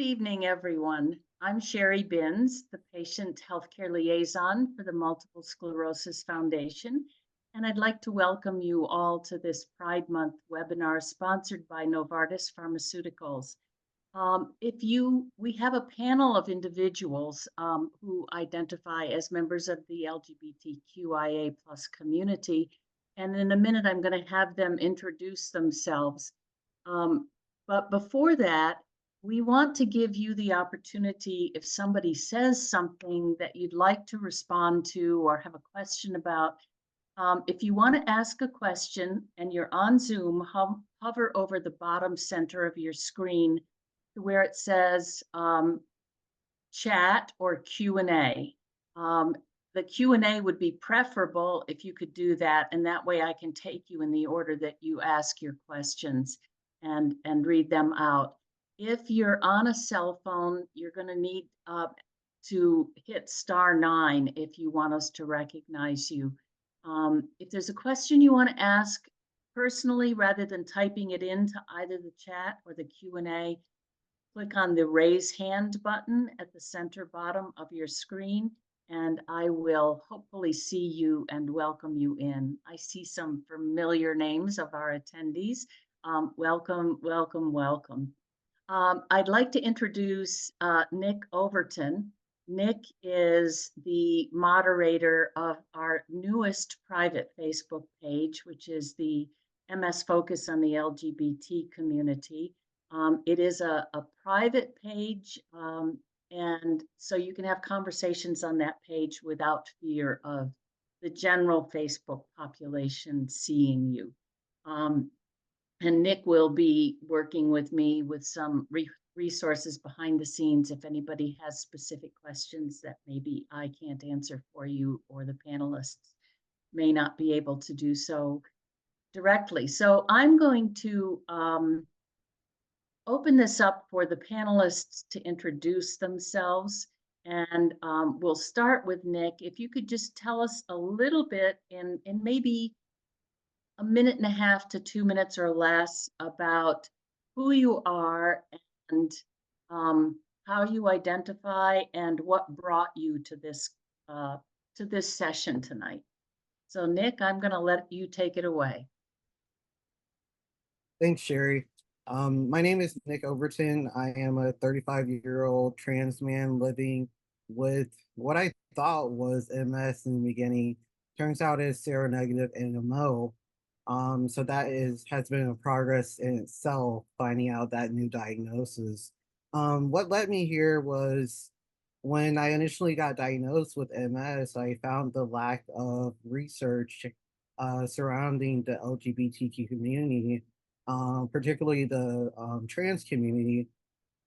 evening, everyone. I'm Sherry Binns, the Patient Healthcare Liaison for the Multiple Sclerosis Foundation, and I'd like to welcome you all to this Pride Month webinar sponsored by Novartis Pharmaceuticals. We have a panel of individuals who identify as members of the LGBTQIA plus community, and in a minute I'm going to have them introduce themselves. But before that, we want to give you the opportunity, if somebody says something that you'd like to respond to or have a question about, if you want to ask a question and you're on Zoom, hover over the bottom center of your screen to where it says chat or Q&A. The Q&A would be preferable if you could do that, and that way I can take you in the order that you ask your questions and read them out. If you're on a cell phone, you're going to need to hit *9 if you want us to recognize you. If there's a question you want to ask personally, rather than typing it into either the chat or the Q&A, click on the raise hand button at the center bottom of your screen, and I will hopefully see you and welcome you in. I see some familiar names of our attendees. Welcome, welcome, welcome. I'd like to introduce Nick Overton. Nick is the moderator of our newest private Facebook page, which is the MS Focus on the LGBT community. It is a private page, and so you can have conversations on that page without fear of the general Facebook population seeing you. And Nick will be working with me with some resources behind the scenes if anybody has specific questions that maybe I can't answer for you or the panelists may not be able to do so directly. So I'm going to open this up for the panelists to introduce themselves, and we'll start with Nick. If you could just tell us a little bit in maybe a minute and a half to 2 minutes or less about who you are and how you identify and what brought you to this session tonight. So Nick, I'm going to let you take it away. Thanks, Sherry. My name is Nick Overton. I am a 35-year-old trans man living with what I thought was MS in the beginning. Turns out it's seronegative NMO. So that has been a progress in itself, finding out that new diagnosis. What led me here was when I initially got diagnosed with MS, I found the lack of research surrounding the LGBTQ community, particularly the trans community.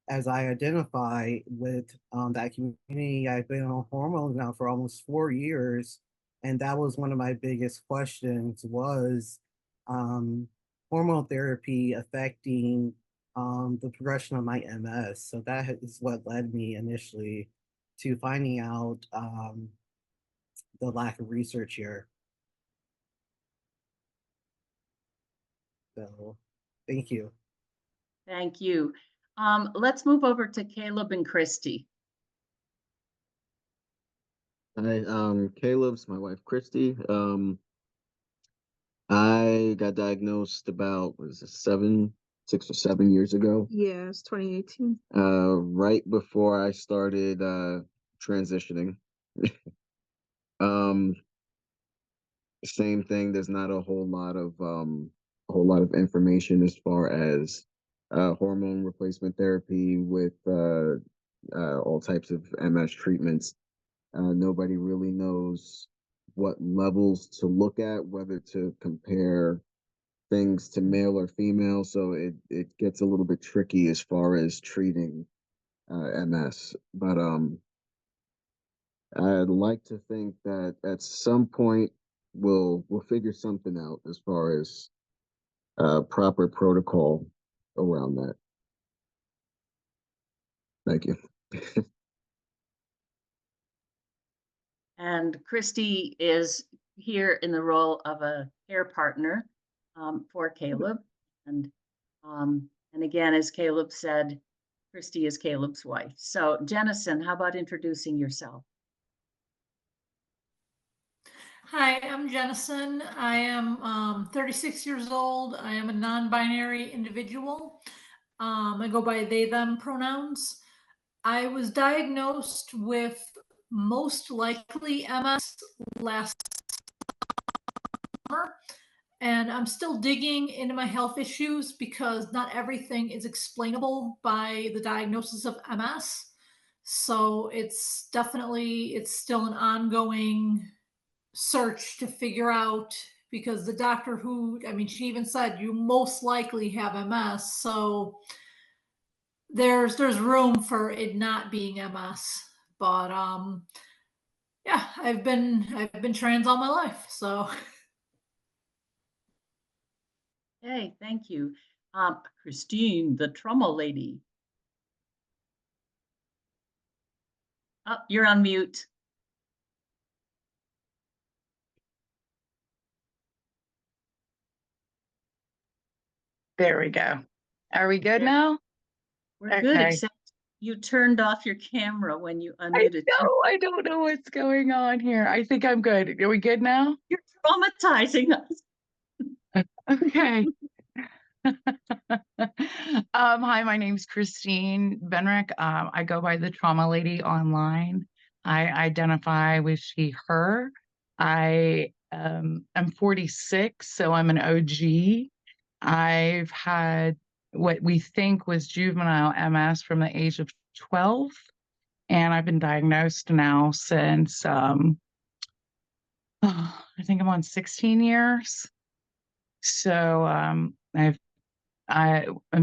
As I identify with that community, I've been on hormones now for almost 4 years. And that was one of my biggest questions was hormone therapy affecting the progression of my MS. So that is what led me initially to finding out the lack of research here. So thank you. Thank you. Let's move over to Caleb and Christy. Hi, Caleb's my wife, Christy. I got diagnosed about, was it 6 or 7 years ago? Yeah, it's 2018. Right before I started transitioning. Same thing. There's not a whole lot of information as far as hormone replacement therapy with all types of MS treatments. Nobody really knows what levels to look at, whether to compare things to male or female. So it gets a little bit tricky as far as treating MS. But I'd like to think that at some point we'll figure something out as far as proper protocol around that. Thank you. And Christy is here in the role of a care partner for Caleb. And again, as Caleb said, Christy is Caleb's wife. So Jennison, how about introducing yourself? Hi, I'm Jennison. I am 36 years old. I am a non-binary individual. I go by they, them pronouns. I was diagnosed with most likely MS last summer, and I'm still digging into my health issues because not everything is explainable by the diagnosis of MS. So it's still an ongoing search to figure out, because the doctor who, I mean, she even said you most likely have MS. So there's room for it not being MS. But yeah, I've been trans all my life. So Hey, thank you. Christine, the trauma lady. Oh, you're on mute. There we go. Are we good There- now? We're good, Okay. except you turned off your camera when you I unmuted. know. I don't know what's going on here. I think I'm good. Are we good now? You're traumatizing us. Okay. Hi, my name's Christine Benrick. I go by the Trauma Lady online. I identify with she, her. I'm 46, so I'm an OG. I've had what we think was juvenile MS from the age of 12, and I've been diagnosed now since I think I'm on 16 years. So I'm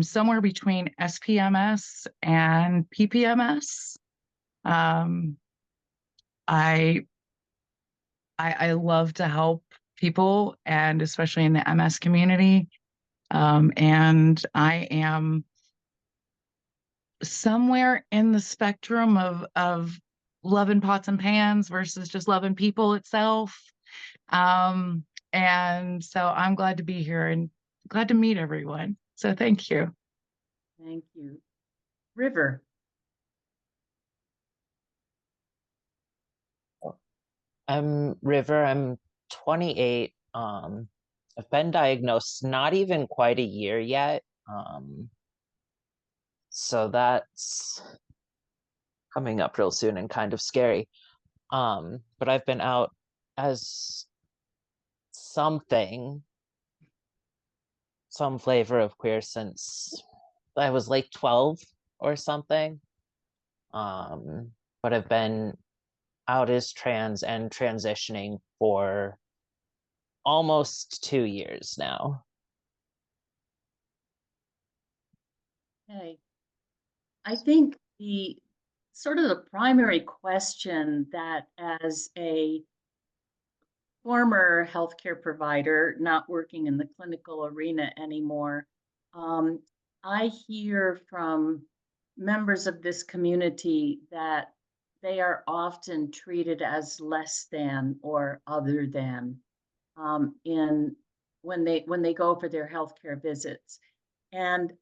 somewhere between SPMS and PPMS. Um, I I love to help people, and especially in the MS community. And I am somewhere in the spectrum of loving pots and pans versus just loving people itself. And so I'm glad to be here and glad to meet everyone. So thank you. Thank you. River. I'm River. I'm 28. I've been diagnosed not even quite a year yet. So that's coming up real soon and kind of scary. But I've been out as something, some flavor of queer since I was like 12 or something. But I've been out as trans and transitioning for almost 2 years now. Okay. I think the sort of the primary question that, as a former healthcare provider, not working in the clinical arena anymore, I hear from members of this community that they are often treated as less than or other than in when they go for their healthcare visits. And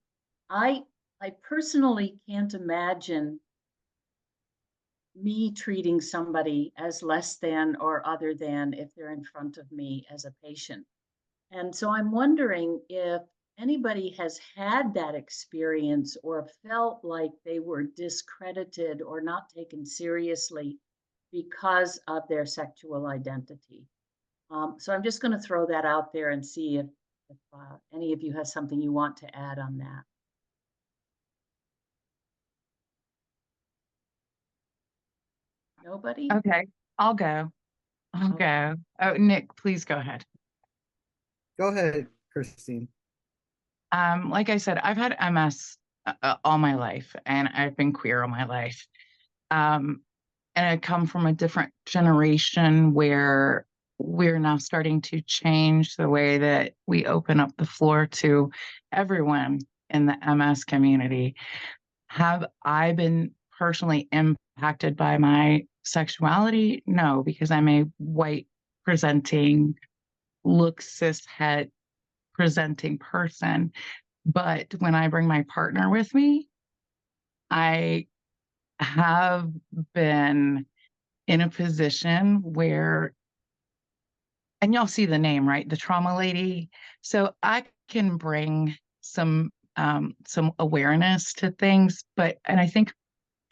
I I personally can't imagine me treating somebody as less than or other than if they're in front of me as a patient. And so I'm wondering if anybody has had that experience or felt like they were discredited or not taken seriously because of their sexual identity. So I'm just going to throw that out there and see if any of you has something you want to add on that. Nobody? Okay, I'll go. I'll go. Oh, Nick, please go ahead. Go ahead, Christine. Like I said, I've had MS all my life, and I've been queer all my life. And I come from a different generation where we're now starting to change the way that we open up the floor to everyone in the MS community. Have I been personally impacted by my sexuality? No, because I'm a white presenting, look cis het presenting person. But when I bring my partner with me, I have been in a position where, and y'all see the name, right? The trauma lady. So I can bring some awareness to things, and I think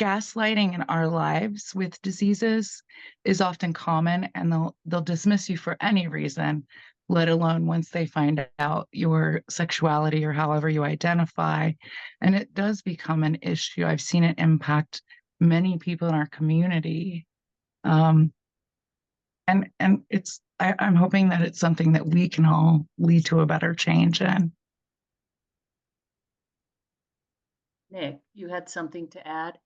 gaslighting in our lives with diseases is often common, and they'll dismiss you for any reason, let alone once they find out your sexuality or however you identify. And it does become an issue. I've seen it impact many people in our community. And I'm hoping that it's something that we can all lead to a better change in. Nick, you had something to add?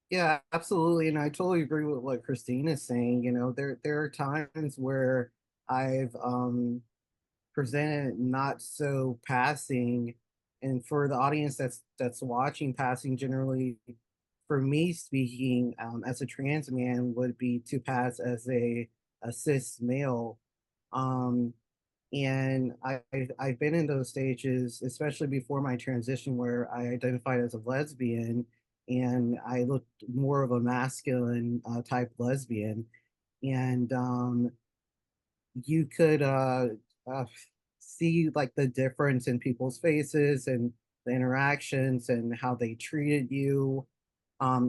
Yeah, absolutely. And I totally agree with what Christine is saying. You know, there are times where I've presented not so passing, and for the audience that's watching, passing generally, for me speaking, as a trans man, would be to pass as a cis male. Um, and I've been in those stages, especially before my transition, where I identified as a lesbian and I looked more of a masculine type lesbian. And you could uh, see like the difference in people's faces and the interactions and how they treated you.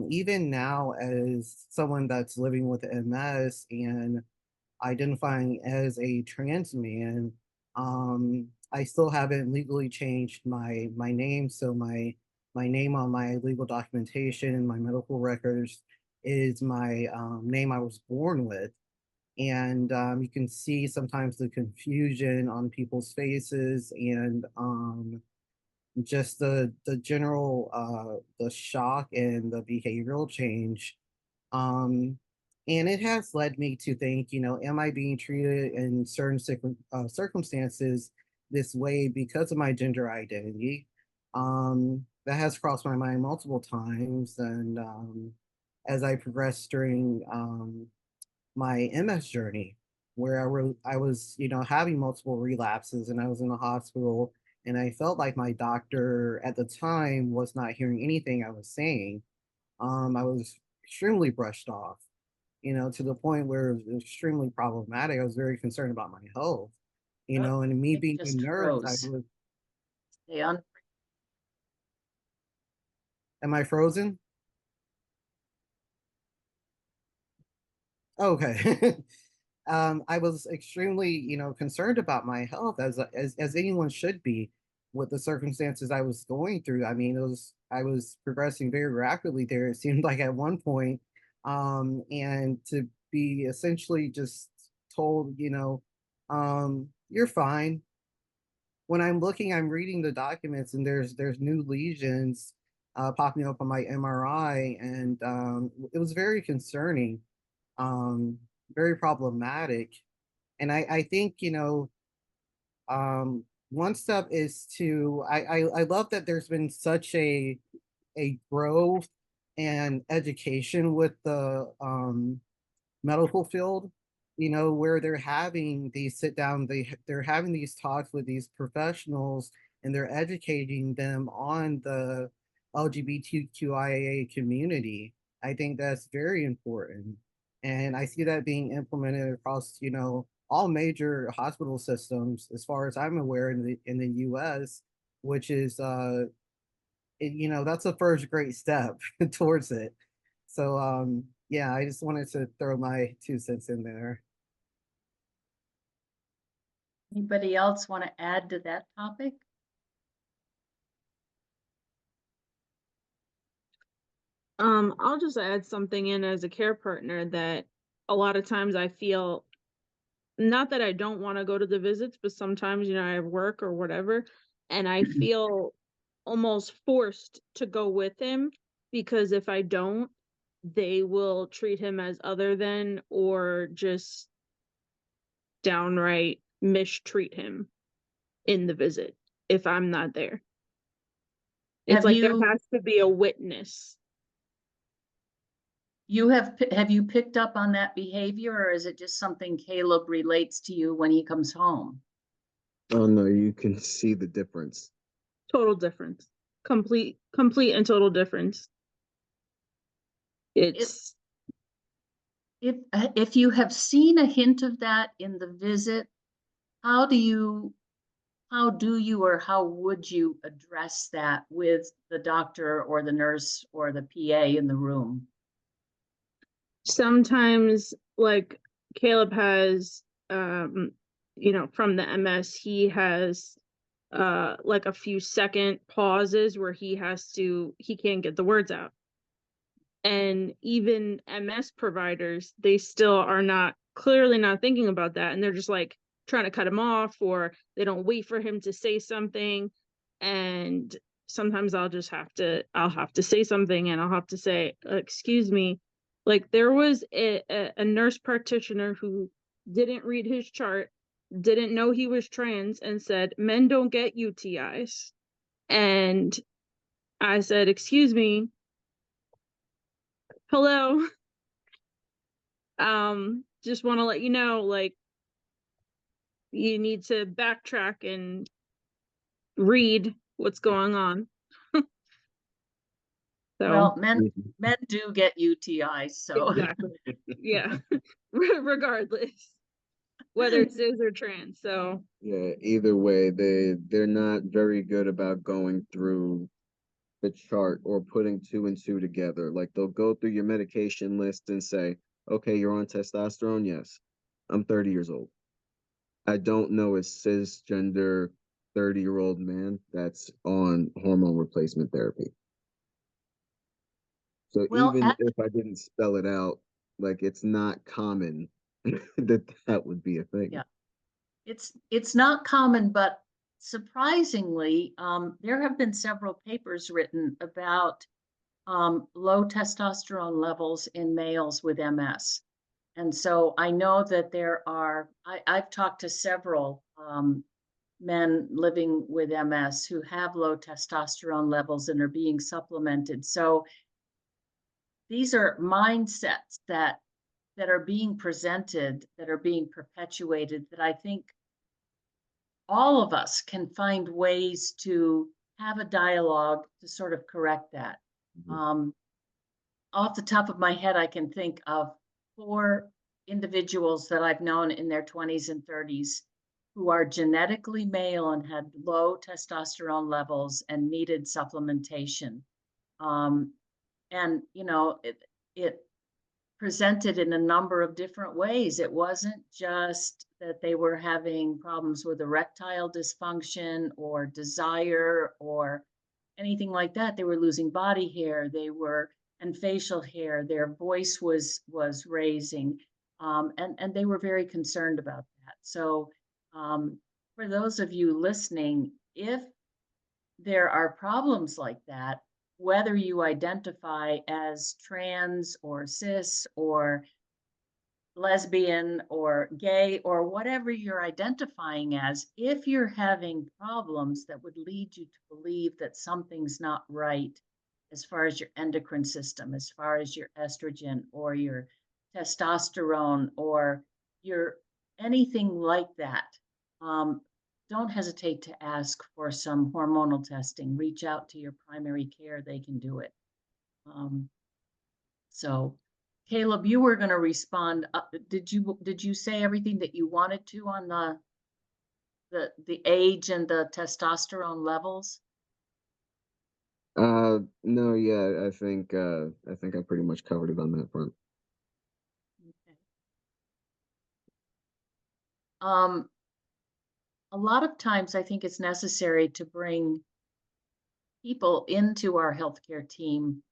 Even now, as someone that's living with MS and identifying as a trans man, I still haven't legally changed my name. So my name on my legal documentation, my medical records, is my name I was born with. And you can see sometimes the confusion on people's faces, and just the general the shock and the behavioral change. um and it has led me to think, you know, am I being treated in certain circumstances this way because of my gender identity? That has crossed my mind multiple times, and as I progressed during my MS journey, where I was, you know, having multiple relapses, and I was in the hospital, and I felt like my doctor at the time was not hearing anything I was saying. I was extremely brushed off, you know, to the point where it was extremely problematic. I was very concerned about my health, you Oh, know, and me Nick being a just nurse, I froze. was, Stay on. am I frozen? Okay. I was extremely, you know, concerned about my health, as anyone should be, with the circumstances I was going through. I mean, I was progressing very rapidly there. It seemed like at one point, and to be essentially just told, you know, you're fine. When I'm reading the documents, and there's new lesions popping up on my MRI, and it was very concerning, um, very problematic. And I think, you know, one step is to, I love that there's been such a growth and education with the medical field, you know, where they're having these sit down, they're having these talks with these professionals, and they're educating them on the LGBTQIA community. I think that's very important. And I see that being implemented across, you know, all major hospital systems, as far as I'm aware, in the US, which is you know, that's a first great step towards it. So yeah, I just wanted to throw my 2 cents in there. Anybody else want to add to that topic? I'll just add something in as a care partner that a lot of times I feel, not that I don't want to go to the visits, but sometimes, you know, I have work or whatever, and I feel almost forced to go with him, because if I don't, they will treat him as other than, or just downright mistreat him in the visit if I'm not there. It's Have like there you has to be a witness. have you picked up on that behavior, or is it just something Caleb relates to you when he comes home? Oh no, you can see the difference. Total difference. complete and total difference. It's If you have seen a hint of that in the visit, how do you or how would you address that with the doctor or the nurse or the PA in the room? sometimes, like, Caleb has, you know, from the MS, he has like a few second pauses where he can't get the words out. And even MS providers, they still are clearly not thinking about that, and they're just like trying to cut him off, or they don't wait for him to say something. And sometimes I'll have to say something, and I'll have to say, excuse me. Like, there was a nurse practitioner who didn't read his chart, didn't know he was trans, and said, men don't get UTIs. And I said, excuse me, hello. Just want to let you know, like, you need to backtrack and read what's going on. So Well, men do get UTIs, so exactly. Yeah. Regardless, whether it's cis or trans. So Yeah, either way, they're not very good about going through the chart or putting two and two together. Like, they'll go through your medication list and say, okay, you're on testosterone. Yes, I'm 30 years old. I don't know a cisgender 30-year-old man that's on hormone replacement therapy. So well, even if I didn't spell it out, like, it's not common that would be a thing. yeah, it's not common, but surprisingly, there have been several papers written about low testosterone levels in males with MS. And so I know that I've talked to several men living with MS who have low testosterone levels and are being supplemented. So these are mindsets that are being presented, that are being perpetuated, that I think all of us can find ways to have a dialogue to sort of correct that. Mhm. Off the top of my head, I can think of 4 individuals that I've known in their 20s and 30s who are genetically male and had low testosterone levels and needed supplementation. Um, and it presented in a number of different ways. It wasn't just that they were having problems with erectile dysfunction or desire or anything like that. They were losing body hair, and facial hair. Their voice was raising, and they were very concerned about that. So, for those of you listening, if there are problems like that, whether you identify as trans or cis or lesbian or gay or whatever you're identifying as, if you're having problems that would lead you to believe that something's not right as far as your endocrine system, as far as your estrogen or your testosterone or your anything like that, um, don't hesitate to ask for some hormonal testing. Reach out to your primary care, they can do it. Um, so, Caleb, you were going to respond. Did you say everything that you wanted to on the age and the testosterone levels? No, yeah, I think I pretty much covered it on that front. Okay. Um, a lot of times I think it's necessary to bring people into our healthcare team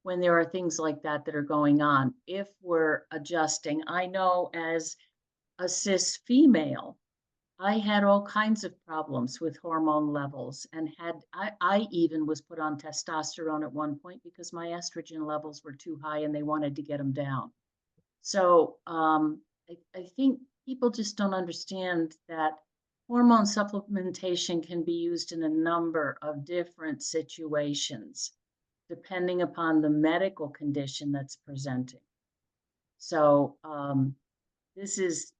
when there are things like that that are going on. If we're adjusting, I know as a cis female, I had all kinds of problems with hormone levels and I even was put on testosterone at one point because my estrogen levels were too high and they wanted to get them down. So I think people just don't understand that hormone supplementation can be used in a number of different situations, depending upon the medical condition that's presenting. So this is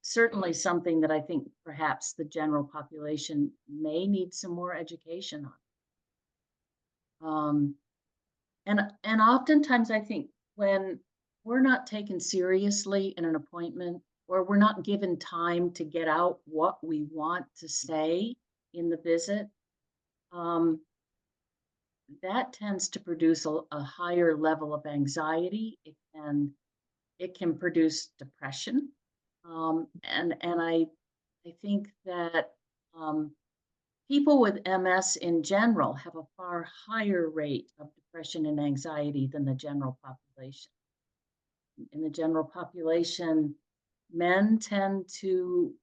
certainly something that I think perhaps the general population may need some more education on. Um, and oftentimes I think when we're not taken seriously in an appointment, or we're not given time to get out what we want to say in the visit, um, that tends to produce a higher level of anxiety. It can produce depression. And I think that people with MS in general have a far higher rate of depression and anxiety than the general population. In the general population, men tend to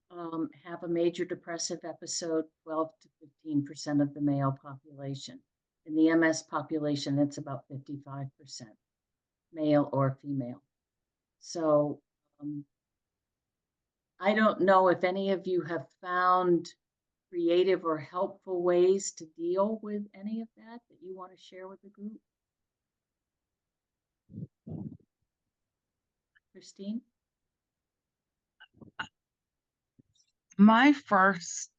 have a major depressive episode 12 to 15% of the male population. In the MS population, it's about 55%, male or female. So I don't know if any of you have found creative or helpful ways to deal with any of that you want to share with the group. Christine? My first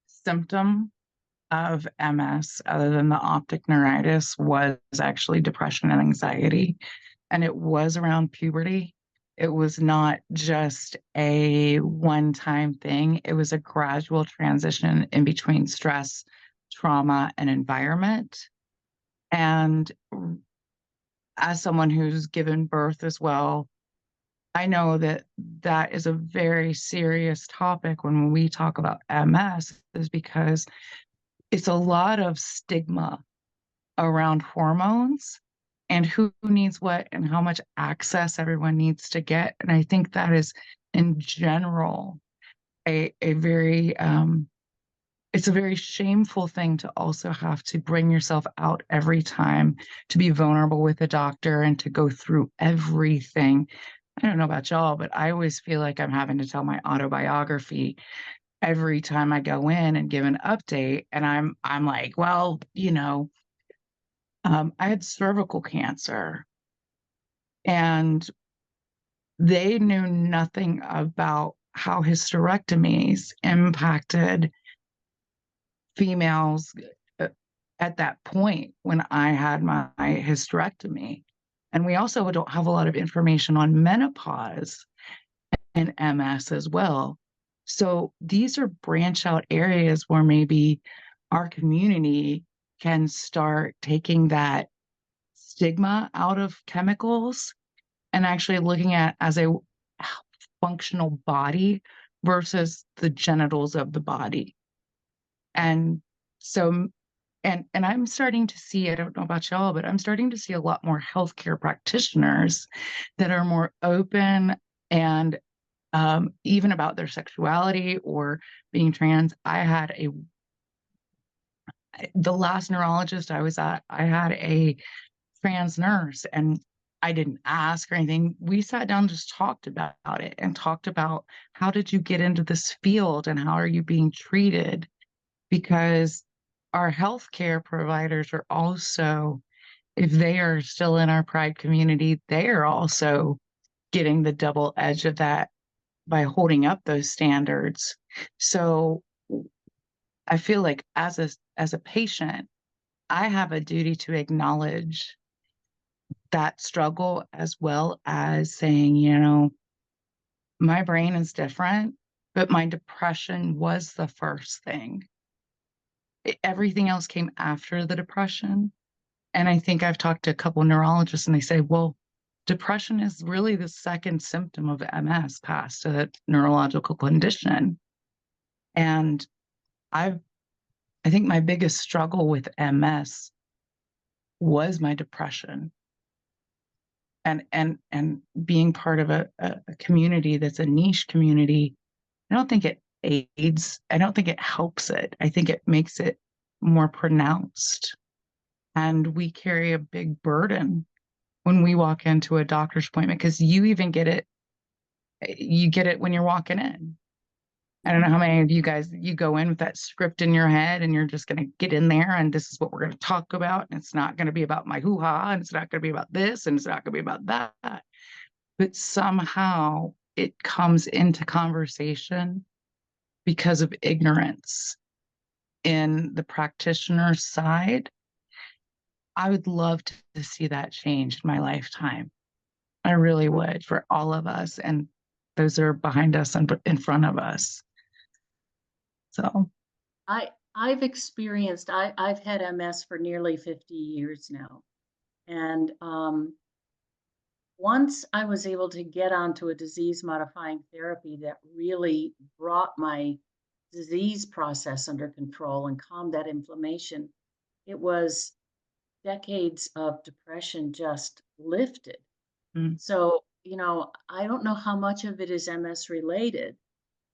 symptom of MS, other than the optic neuritis, was actually depression and anxiety. And it was around puberty. It was not just a one-time thing. It was a gradual transition in between stress, trauma, and environment. And as someone who's given birth as well, I know that that is a very serious topic when we talk about MS, is because it's a lot of stigma around hormones and who needs what and how much access everyone needs to get. And I think that is in general a very it's a very shameful thing to also have to bring yourself out every time, to be vulnerable with a doctor and to go through everything. I don't know about y'all, but I always feel like I'm having to tell my autobiography every time I go in and give an update. And I'm like, well, I had cervical cancer, and they knew nothing about how hysterectomies impacted females at that point when I had my hysterectomy. And we also don't have a lot of information on menopause and MS as well. So these are branch out areas where maybe our community can start taking that stigma out of chemicals and actually looking at as a functional body versus the genitals of the body. And so and I'm starting to see, I don't know about y'all, but I'm starting to see a lot more healthcare practitioners that are more open and even about their sexuality or being trans. The last neurologist I was at, I had a trans nurse, and I didn't ask or anything. We sat down, just talked about it and talked about how did you get into this field and how are you being treated? Because our healthcare providers are also, if they are still in our pride community, they are also getting the double edge of that by holding up those standards. So I feel like as a patient, I have a duty to acknowledge that struggle, as well as saying, my brain is different, but my depression was the first thing. Everything else came after the depression. And I think I've talked to a couple of neurologists and they say, well, depression is really the second symptom of MS past a neurological condition. And I think my biggest struggle with MS was my depression. And being part of a community that's a niche community, I don't think it aids, I don't think it helps it. I think it makes it more pronounced. And we carry a big burden when we walk into a doctor's appointment, because you get it when you're walking in. I don't know how many of you guys, you go in with that script in your head and you're just going to get in there and this is what we're going to talk about. And it's not going to be about my hoo-ha, and it's not going to be about this, and it's not going to be about that. But somehow it comes into conversation because of ignorance in the practitioner side. I would love to see that change in my lifetime. I really would, for all of us and those that are behind us and in front of us. So I've experienced, I've had MS for nearly 50 years now. And once I was able to get onto a disease modifying therapy that really brought my disease process under control and calmed that inflammation, it was decades of depression just lifted. Mm. So, I don't know how much of it is MS related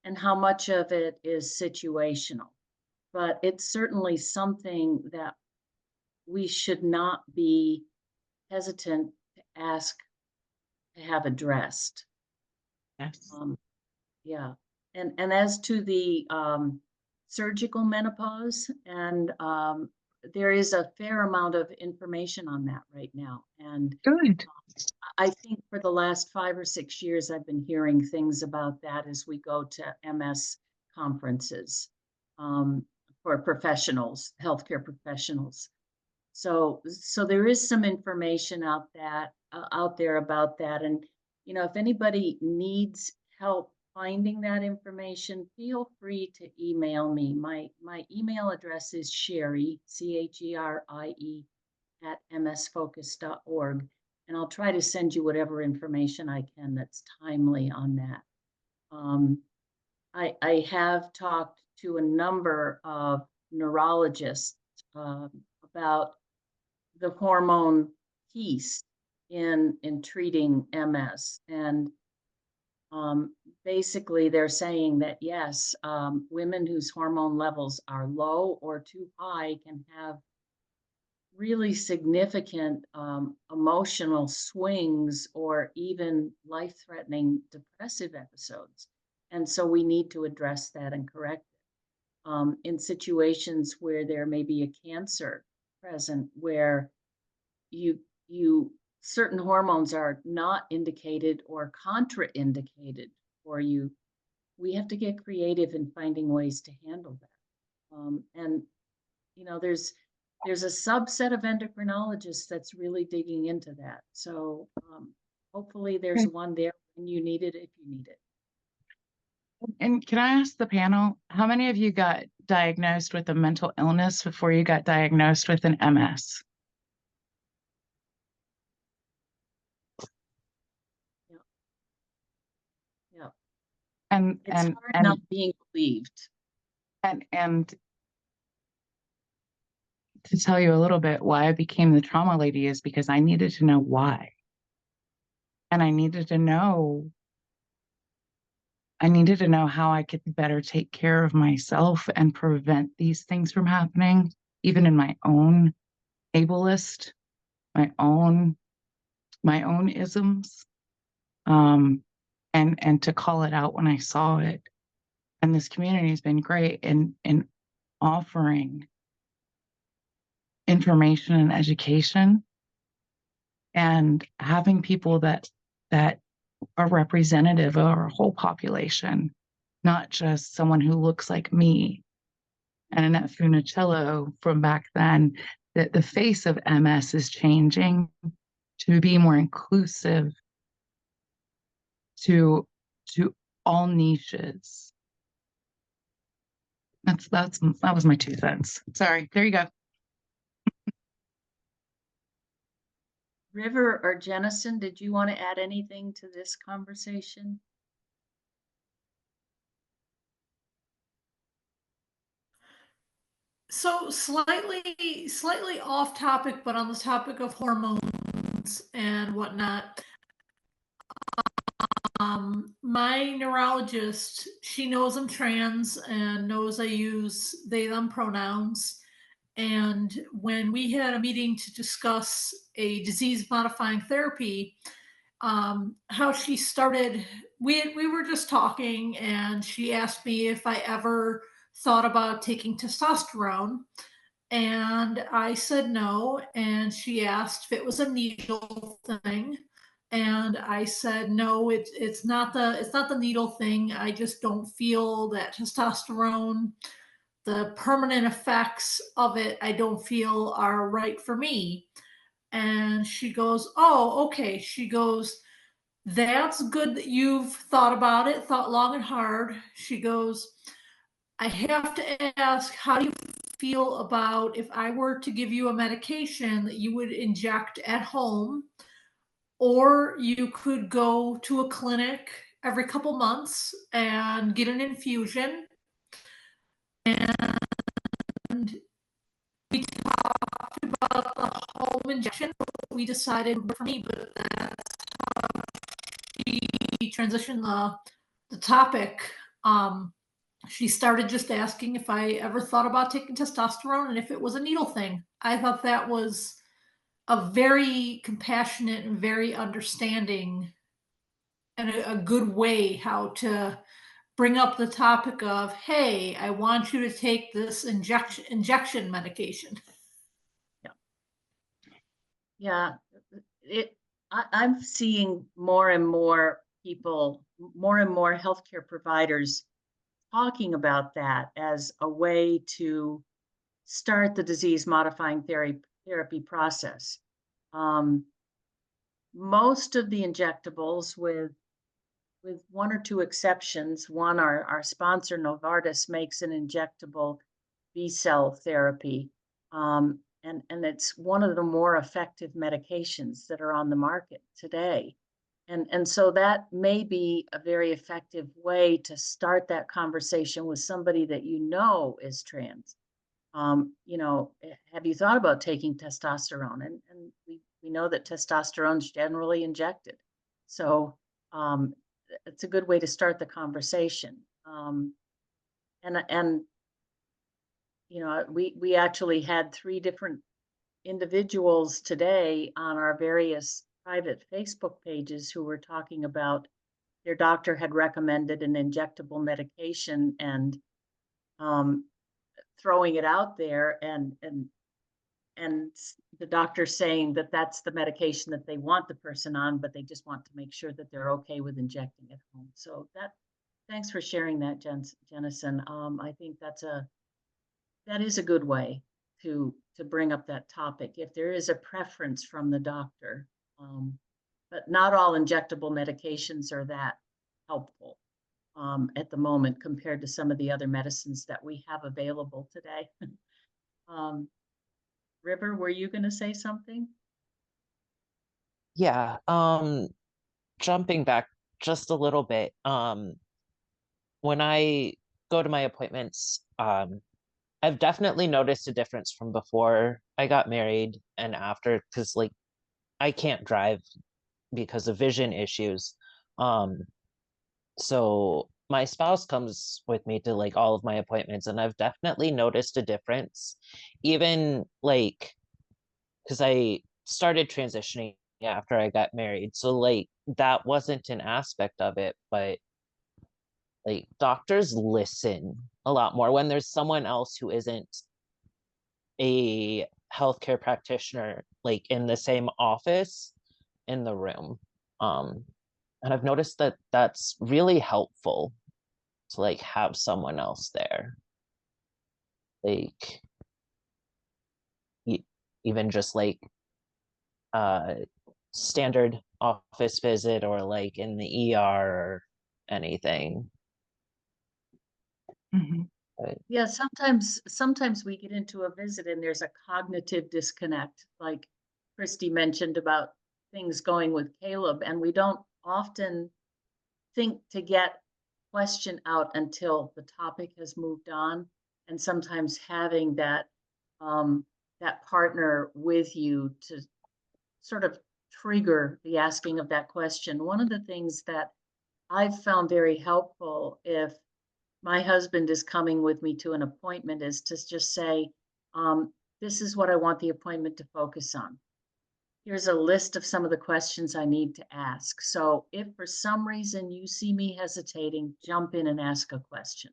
and how much of it is situational, but it's certainly something that we should not be hesitant to ask to have addressed. yes. Yeah. And as to the surgical menopause, and there is a fair amount of information on that right now. And Good. I think for the last 5 or 6 years, I've been hearing things about that as we go to MS conferences um, for professionals, healthcare professionals. So there is some information out there about that. And if anybody needs help finding that information, feel free to email me. My email address is Sherry, CHERIE at msfocus.org, and I'll try to send you whatever information I can that's timely on that. I have talked to a number of neurologists about the hormone piece in treating MS. And basically, they're saying that yes, women whose hormone levels are low or too high can have really significant emotional swings or even life-threatening depressive episodes. And so we need to address that and correct it. In situations where there may be a cancer present, where you certain hormones are not indicated or contraindicated for you, we have to get creative in finding ways to handle that. And there's a subset of endocrinologists that's really digging into that. So hopefully there's one there when you need it, if you need it. And can I ask the panel, how many of you got diagnosed with a mental illness before you got diagnosed with an MS? Yeah. And It's hard not being believed. and to tell you a little bit why I became the trauma lady is because I needed to know why. And I needed to know how I could better take care of myself and prevent these things from happening, even in my own ableist, my own isms. And to call it out when I saw it. And this community has been great in offering information and education and having people that are representative of our whole population, not just someone who looks like me. And Annette Funicello from back then, that the face of MS is changing to be more inclusive to all niches. That was my 2 cents. Sorry. There you go. River or Jennison, did you want to add anything to this conversation? So slightly off topic, but on the topic of hormones and whatnot. My neurologist, she knows I'm trans and knows I use they, them pronouns. And when we had a meeting to discuss a disease modifying therapy, how she started, we were just talking, and she asked me if I ever thought about taking testosterone. And I said no. And she asked if it was a needle thing. And I said no, it's not the needle thing. I just don't feel that testosterone the permanent effects of it, I don't feel are right for me. And she goes, oh, okay. She goes, that's good that you've thought about it, thought long and hard. She goes, I have to ask, how do you feel about if I were to give you a medication that you would inject at home, or you could go to a clinic every couple months and get an infusion? And we talked about the home injection. We decided for me, but that's how she transitioned the topic. She started just asking if I ever thought about taking testosterone and if it was a needle thing. I thought that was a very compassionate and very understanding and a good way how to bring up the topic of, hey, I want you to take this injection medication. Yeah, I'm seeing more and more people, more and more healthcare providers talking about that as a way to start the disease modifying therapy process. Most of the injectables, with one or two exceptions, one, our sponsor Novartis makes an injectable B cell therapy. And it's one of the more effective medications that are on the market today. And so that may be a very effective way to start that conversation with somebody that you know is trans. Have you thought about taking testosterone? And we know that testosterone is generally injected. So it's a good way to start the conversation. And we actually had 3 different individuals today on our various private Facebook pages who were talking about their doctor had recommended an injectable medication, and throwing it out there, and the doctor saying that that's the medication that they want the person on, but they just want to make sure that they're okay with injecting at home. So thanks for sharing that, Jennison. I think that is a good way to bring up that topic if there is a preference from the doctor. But not all injectable medications are that helpful at the moment compared to some of the other medicines that we have available today. River, were you going to say something? Yeah, jumping back just a little bit, when I go to my appointments, I've definitely noticed a difference from before I got married and after, because like I can't drive because of vision issues. So my spouse comes with me to like all of my appointments, and I've definitely noticed a difference. Even like, because I started transitioning after I got married. So like that wasn't an aspect of it, but like doctors listen a lot more when there's someone else who isn't a healthcare practitioner, like in the same office in the room. And I've noticed that that's really helpful to like have someone else there. Like even just like uh standard office visit or like in the ER or anything. Mhm. Yeah, sometimes we get into a visit and there's a cognitive disconnect, like Christy mentioned about things going with Caleb, and we don't often think to get question out until the topic has moved on. And sometimes having that partner with you to sort of trigger the asking of that question. One of the things that I've found very helpful if my husband is coming with me to an appointment is to just say, this is what I want the appointment to focus on. Here's a list of some of the questions I need to ask. So if for some reason you see me hesitating, jump in and ask a question.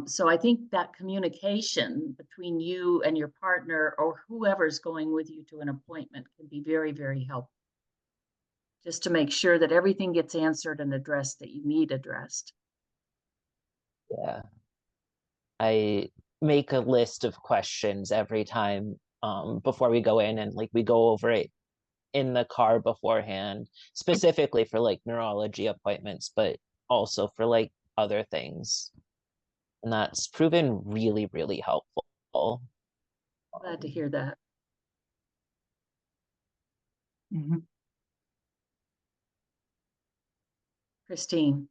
So I think that communication between you and your partner or whoever's going with you to an appointment can be very, very helpful. Just to make sure that everything gets answered and addressed that you need addressed. Yeah. I make a list of questions every time before we go in, and like we go over it in the car beforehand, specifically for like neurology appointments, but also for like other things. And that's proven really, really helpful. Glad to hear that. Mhm. Christine.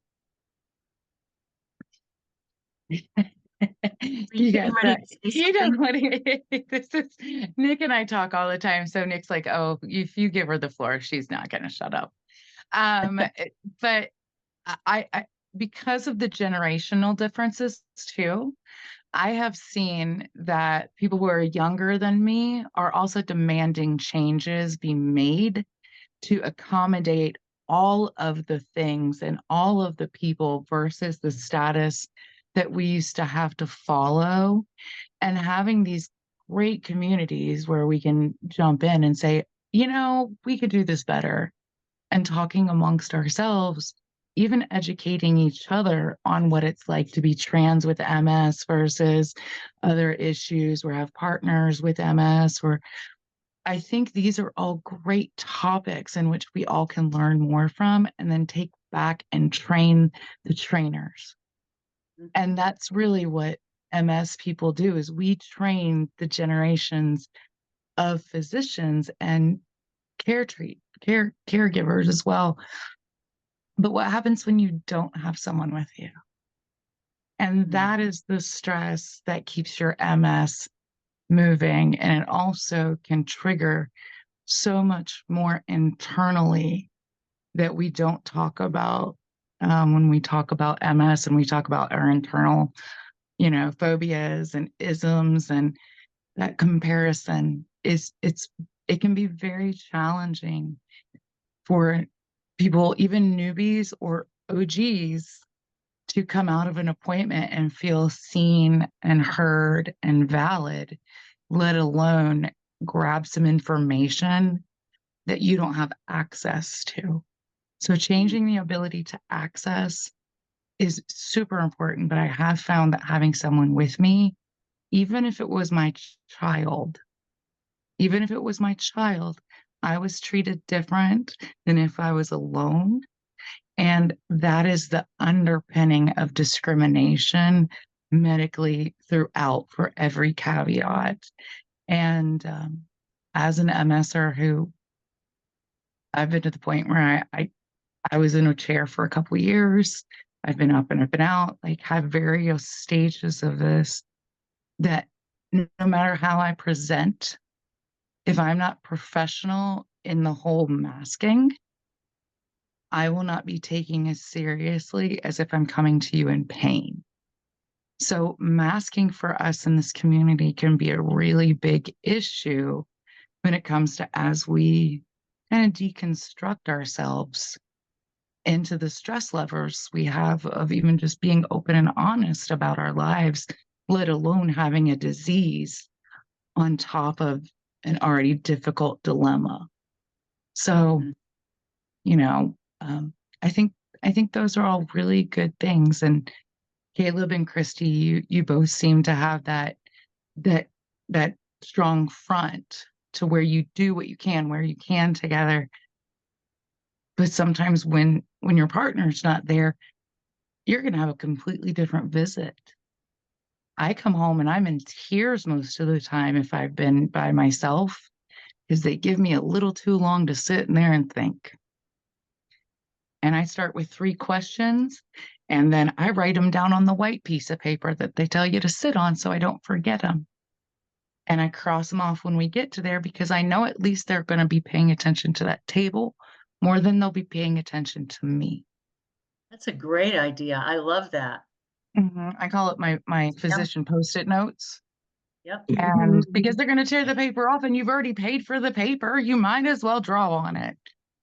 You getting got ready that. to say You know something? what this is, Nick and I talk all the time. So Nick's like, oh, if you give her the floor, she's not gonna shut up. But I because of the generational differences too, I have seen that people who are younger than me are also demanding changes be made to accommodate all of the things and all of the people versus the status that we used to have to follow. And having these great communities where we can jump in and say, you know, we could do this better, and talking amongst ourselves, even educating each other on what it's like to be trans with MS versus other issues, or have partners with MS, or I think these are all great topics in which we all can learn more from and then take back and train the trainers. And that's really what MS people do, is we train the generations of physicians and caregivers as well. But what happens when you don't have someone with you? And that is the stress that keeps your MS moving. And it also can trigger so much more internally that we don't talk about when we talk about MS, and we talk about our internal, you know, phobias and isms, and that comparison it can be very challenging for people, even newbies or OGs, to come out of an appointment and feel seen and heard and valid, let alone grab some information that you don't have access to. So changing the ability to access is super important, but I have found that having someone with me, even if it was my child, even if it was my child, I was treated different than if I was alone. And that is the underpinning of discrimination medically throughout, for every caveat. And as an MSer who, I've been to the point where I was in a chair for a couple of years. I've been up and up and out, like have various stages of this, that no matter how I present, if I'm not professional in the whole masking, I will not be taking as seriously as if I'm coming to you in pain. So masking for us in this community can be a really big issue when it comes to, as we kind of deconstruct ourselves into the stress levers we have of even just being open and honest about our lives, let alone having a disease on top of an already difficult dilemma. So, you know, I think those are all really good things. And Caleb and Christy, you both seem to have that that strong front to where you do what you can, where you can together. But sometimes when your partner's not there, you're going to have a completely different visit. I come home and I'm in tears most of the time if I've been by myself, because they give me a little too long to sit in there and think. And I start with 3 questions, and then I write them down on the white piece of paper that they tell you to sit on so I don't forget them. And I cross them off when we get to there, because I know at least they're going to be paying attention to that table more than they'll be paying attention to me. That's a great idea. I love that. I call it my physician Post-it notes. Yep. And because they're going to tear the paper off and you've already paid for the paper, you might as well draw on it.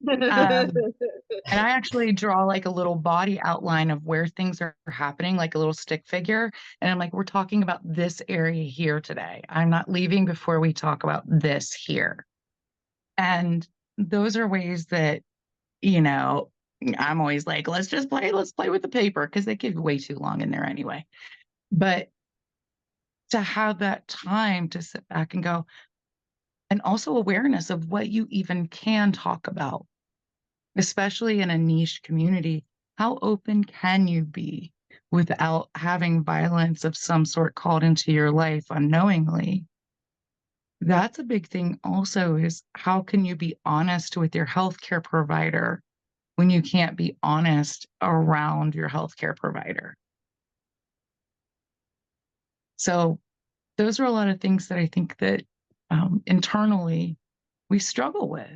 And I actually draw like a little body outline of where things are happening, like a little stick figure. And I'm like, we're talking about this area here today. I'm not leaving before we talk about this here. And those are ways that, you know, I'm always like, let's play with the paper, because they give way too long in there anyway. But to have that time to sit back and go, and also awareness of what you even can talk about, especially in a niche community. How open can you be without having violence of some sort called into your life unknowingly? That's a big thing also, is how can you be honest with your healthcare provider when you can't be honest around your healthcare provider? So those are a lot of things that I think that internally we struggle with.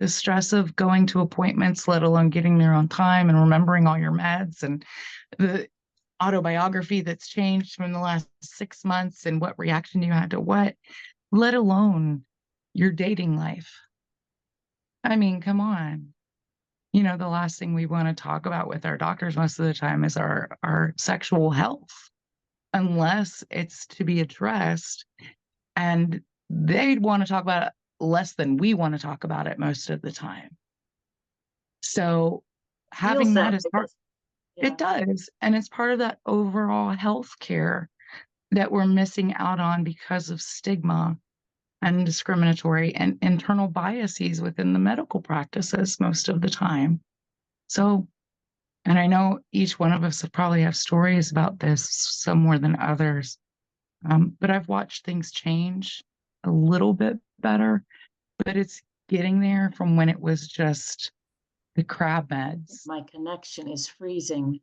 The stress of going to appointments, let alone getting there on time and remembering all your meds, and the autobiography that's changed from the last 6 months and what reaction you had to what, let alone your dating life. I mean, come on. You know, the last thing we want to talk about with our doctors most of the time is our sexual health, unless it's to be addressed. And they'd want to talk about it less than we want to talk about it most of the time. So having Feels that that as way, part, yeah. it does. And it's part of that overall health care that we're missing out on because of stigma and discriminatory and internal biases within the medical practices most of the time. So, and I know each one of us probably have stories about this, some more than others. But I've watched things change a little bit better, but it's getting there from when it was just the crab meds. My connection is freezing.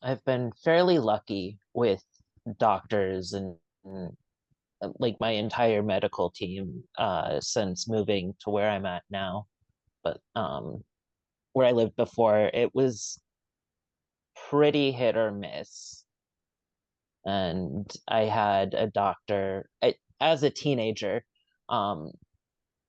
I've been fairly lucky with doctors and like my entire medical team since moving to where I'm at now. But where I lived before, it was pretty hit or miss. And I had a doctor as a teenager,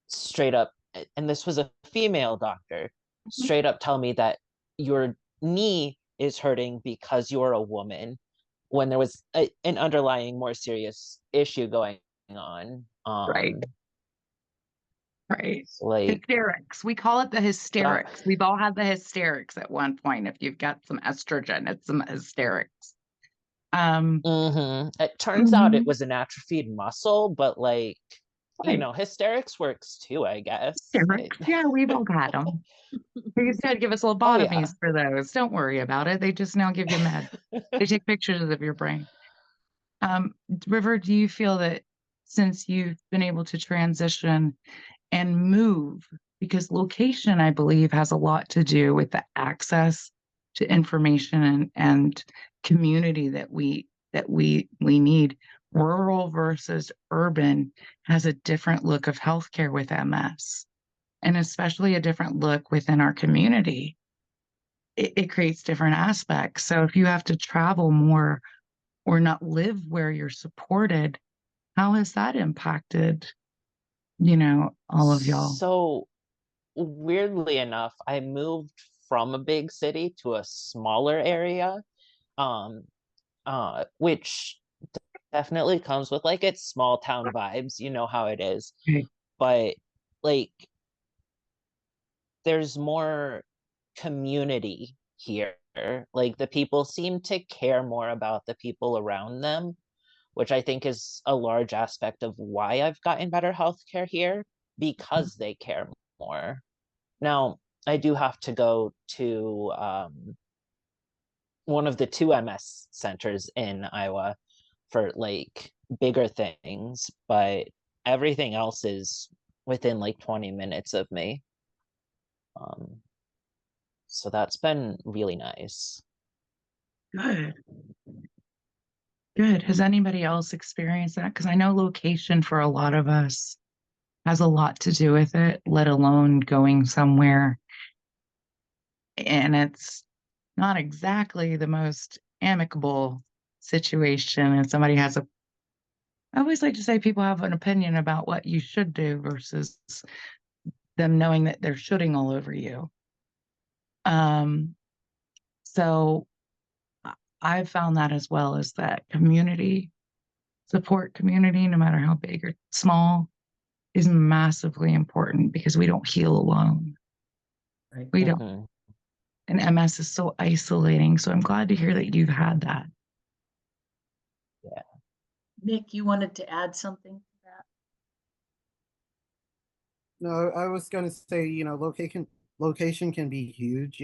straight up, and this was a female doctor, straight up tell me that your knee is hurting because you're a woman, when there was an underlying more serious issue going on. Right. Right. Like, Hysterics. We call it the doc- hysterics. We've all had the hysterics at one point. If you've got some estrogen, it's some hysterics. It turns out it was an atrophied muscle, but like, you Right. know, hysterics works too, I guess. Hysterics. Yeah, we've all got them. They used to give us Oh yeah. lobotomies for those. Don't worry about it. They just now give you meds. They take pictures of your brain. River, do you feel that since you've been able to transition and move, because location, I believe, has a lot to do with the access to information and community that we need. Rural versus urban has a different look of healthcare with MS, and especially a different look within our community. It creates different aspects. So if you have to travel more or not live where you're supported, how has that impacted, all of y'all? So weirdly enough, I moved from a big city to a smaller area, um, which definitely comes with like its small town vibes. You know how it is. Okay. But like, there's more community here. Like, the people seem to care more about the people around them, which I think is a large aspect of why I've gotten better healthcare here, because they care more. Now, I do have to go to one of the two MS centers in Iowa for like bigger things, but everything else is within like 20 minutes of me. So that's been really nice. Good. Good. Has anybody else experienced that? Because I know location for a lot of us has a lot to do with it, let alone going somewhere. And it's not exactly the most amicable situation. And somebody has I always like to say people have an opinion about what you should do versus them knowing that they're shooting all over you. So I've found that as well, as that community support community, no matter how big or small, is massively important because we don't heal alone. Right. We don't. Mhm. And MS is so isolating. So I'm glad to hear that you've had that. Nick, you wanted to add something to that? No, I was gonna say, location can be huge,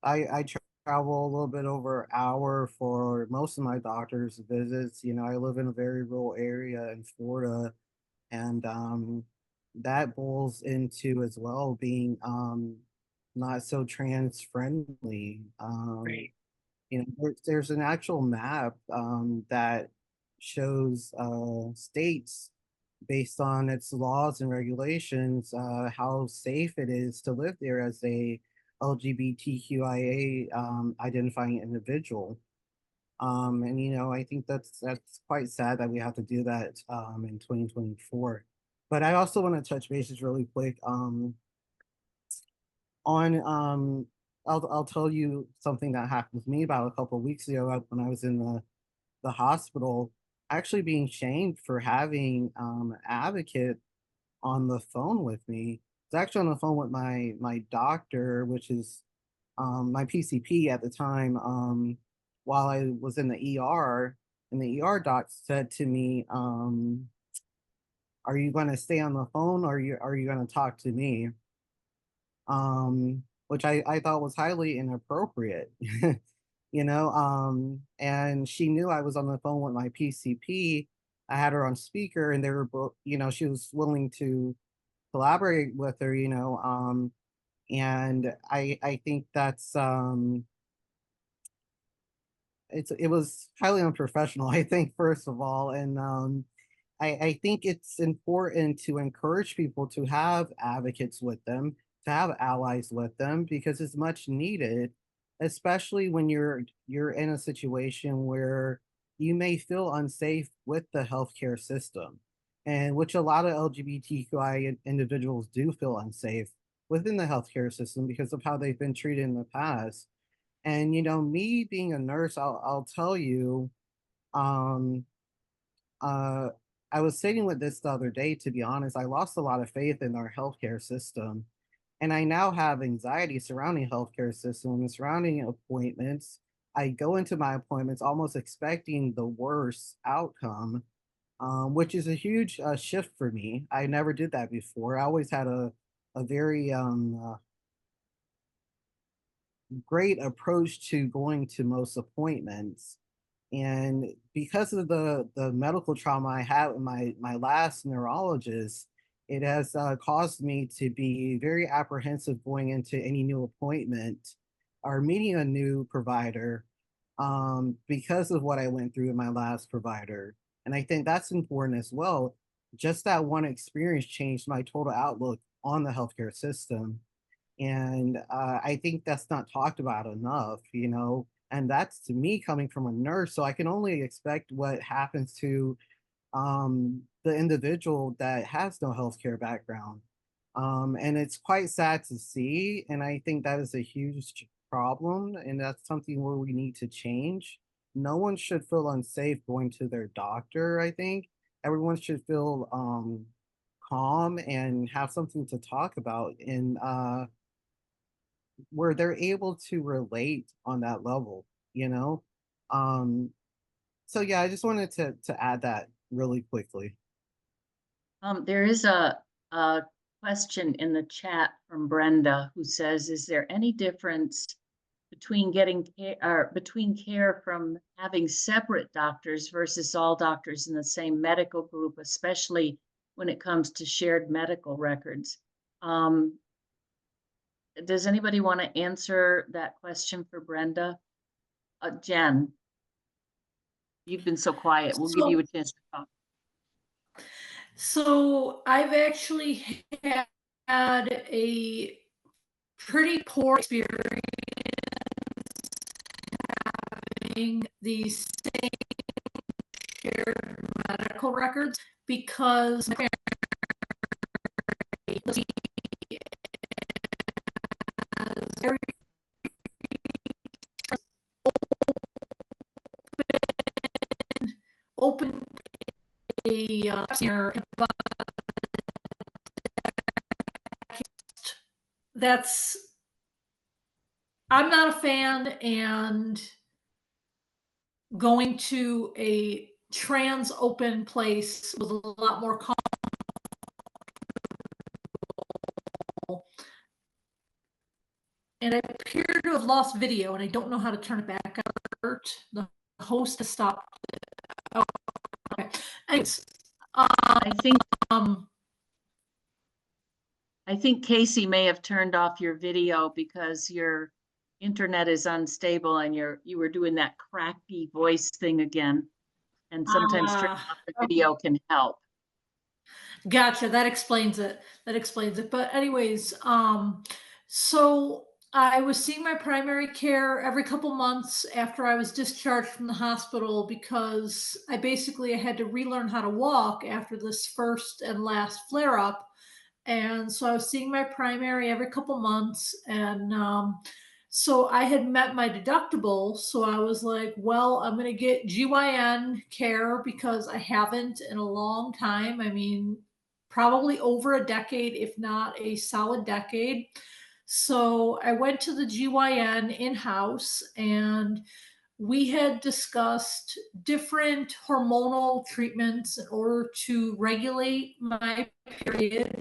I travel a little bit over an hour for most of my doctor's visits. I live in a very rural area in Florida, and that boils into as well being not so trans friendly. Right. There's an actual map that shows states based on its laws and regulations how safe it is to live there as a LGBTQIA identifying individual. And I think that's quite sad that we have to do that in 2024. But I also want to touch bases really quick on I'll tell you something that happened with me about a couple of weeks ago when I was in the hospital, actually being shamed for having an advocate on the phone with me. It's actually on the phone with my doctor, which is my PCP at the time, while I was in the ER, and the ER doc said to me, "Are you going to stay on the phone, or are you going to talk to me?" Which I thought was highly inappropriate. And she knew I was on the phone with my PCP. I had her on speaker, and they were both, she was willing to collaborate with her, and I think that's it was highly unprofessional, I think, first of all. And I think it's important to encourage people to have advocates with them, to have allies with them, because it's much needed, especially when you're in a situation where you may feel unsafe with the healthcare system, and which a lot of LGBTQI individuals do feel unsafe within the healthcare system because of how they've been treated in the past. And me being a nurse, I'll tell you, um, uh, I was sitting with this the other day. To be honest, I lost a lot of faith in our healthcare system, and I now have anxiety surrounding healthcare system and surrounding appointments. I go into my appointments almost expecting the worst outcome, which is a huge shift for me. I never did that before. I always had a very great approach to going to most appointments. And because of the medical trauma I had with my last neurologist, it has caused me to be very apprehensive going into any new appointment or meeting a new provider, because of what I went through with my last provider. And I think that's important as well. Just that one experience changed my total outlook on the healthcare system. And I think that's not talked about enough, and that's to me coming from a nurse. So I can only expect what happens to the individual that has no healthcare background. And it's quite sad to see. And I think that is a huge problem. And that's something where we need to change. No one should feel unsafe going to their doctor, I think. Everyone should feel calm and have something to talk about. And where they're able to relate on that level, you know? Um, so yeah, I just wanted to add that really quickly. There is a question in the chat from Brenda who says, "Is there any difference between getting care or between care from having separate doctors versus all doctors in the same medical group, especially when it comes to shared medical records?" Um, does anybody want to answer that question for Brenda? Jen, you've been so quiet. We'll give you a chance to talk. So I've actually had a pretty poor experience having these same shared medical records because my family has very open a I'm not a fan, and going to a trans open place was a lot more comfortable. And I appear to have lost video, and I don't know how to turn it back up. The host has stopped. Oh, okay. Anyways, I think um, Casey may have turned off your video because your internet is unstable and you were doing that cracky voice thing again. And sometimes turning off the video can help. Gotcha. That explains it. But anyways, so I was seeing my primary care every couple months after I was discharged from the hospital because I had to relearn how to walk after this first and last flare up. And so I was seeing my primary every couple months, and so I had met my deductible. So I was like, well, I'm going to get GYN care because I haven't in a long time. I mean, probably over a decade, if not a solid decade. So I went to the GYN in-house, and we had discussed different hormonal treatments in order to regulate my period